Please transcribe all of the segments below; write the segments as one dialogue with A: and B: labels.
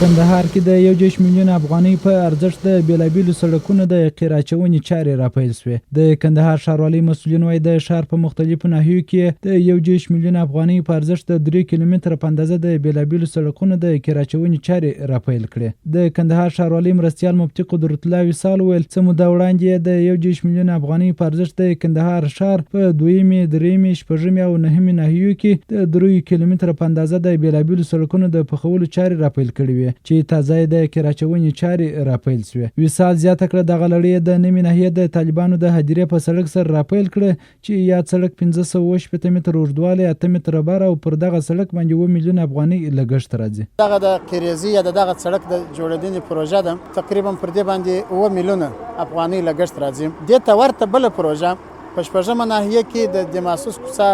A: کندهار کې د 1 میلیون افغانۍ په ارزښت د بیلابیلو سړکونو د قیراچونې چارې راپیل شوې. د کندهار ښاروالۍ مسؤلین وایي د ښار په مختلفو ناحیو کې د 1 میلیون افغانۍ په ارزښت د 3 کیلومتره په اندازه د بیلابیلو سړکونو د قیراچونې چارې راپیل کړې. د کندهار ښاروالۍ مرستیال مفتي قدرت الله وصال ویل څه موده وړاندې د 1 میلیون افغانۍ په ارزښت د کندهار ښار په 2مې، 3مې، 6مې او 9مې ناحیو کې د 3 کیلومتره په اندازه د بیلابیلو سړکونو د پخولو چارې راپیل کړې وې چې تازه د قیراچونې چارې راپیل شوې. وصال زیاته کړه دغه لړۍ د 9مې ناحیې د طالبانو د هدیرې په سړک سره راپیل کړه چې یاد سړک 1580 متره اوږدوالی، 8 متره بر او پر دغه سړک باندې 1 میلیون افغانۍ لګښت راځي.
B: دغه د قیریزي یا دغه سړک د جوړېدنې پروژه ده، تقریبا پر دې باندې 9 میلیونه افغانۍ لګښت راځي. دې ته ورته بل پروژه په 14مه ناحیه کې د دماسوس کوڅه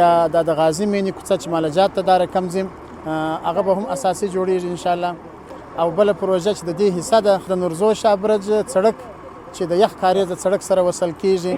B: یا د غازی مینی کوڅه چې مالجات ته دار کم زم هغه به هم اساسي جوړیږي ان شاء الله. او بل پروژه چې د دې حصہ ده د نورزو شابرج سړک چې د یخ کاریز سړک سره وصل کیږي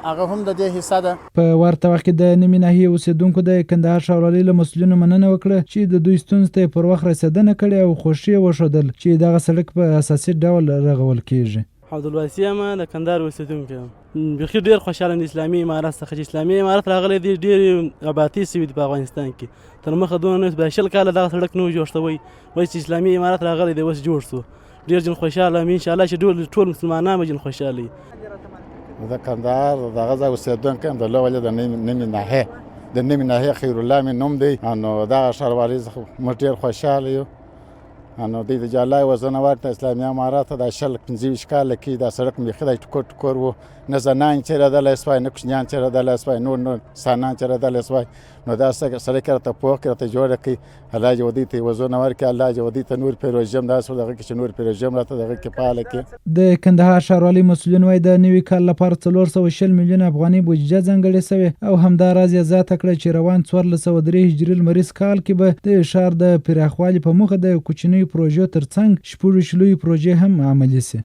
B: هغه هم د دې حصہ ده.
A: په ورته وخت کې د 9مې ناحیې اوسیدونکو د کندهار ښاروالۍ له مسؤلینو مننه وکړه چې د دوی ستونزو ته پر وخت رسیدنه کړې او خوښي وښودل چې دغه سړک په اساسي ډول رغول کیږي.
C: عبدالواسي یم د کندهار اوسیدونکی یم. بیخي ډېر خوشحاله د اسلامي امارت څخه چې اسلامي امارت راغلی دی ډېرې آبادۍ سوي دي په افغانستان کې. تر مخه دونه نه 20 کاله دغه سړک نه و جوړ شوی، اوس چې اسلامي امارت راغلی دی اوس جوړ شو. ډېر جن خوشحاله یم انشاءالله چې ټول مسلمانان به جن خوشحاله وي.
D: د کندهار دغه ځای اوسېدونکی یم د لویې د 9مې ناحیې د 9مې ناحیې خیرالله مې نوم دی. نو دغه ښاروالۍ څخه موږ ډېر خوشحاله یو. نو دوی د جالای وزنه ورته اسلامي امارت د 25 کاله کې دا سړک بیخي د ټکور ټکور و، نه زنان چې رادلی سوی، نه کوچنیان چې رادلی سوی، نور انسانان چې رادلی سوی. نو دا سړک راته پوخ کړي، راته جوړه کړي. الله دې ودې ته وزونه ورکړي، الله دې ودې ته نور پروژې هم داسې دغه کې چې نور پروژې هم راته دغه کې فعاله کړي.
A: د کندهار ښاروالۍ مسؤلین وایي د نوي کال لپاره 420 میلیون افغانۍ بودیجه ځانګړې شوې او همداراز یې زیاته کړه چې روان 1403 هجري لمریز کال کې به د ښار د پراخوالي په موخه د کوچنیو پروژو ترڅنګ 16 لویې پروژې هم عملي شي.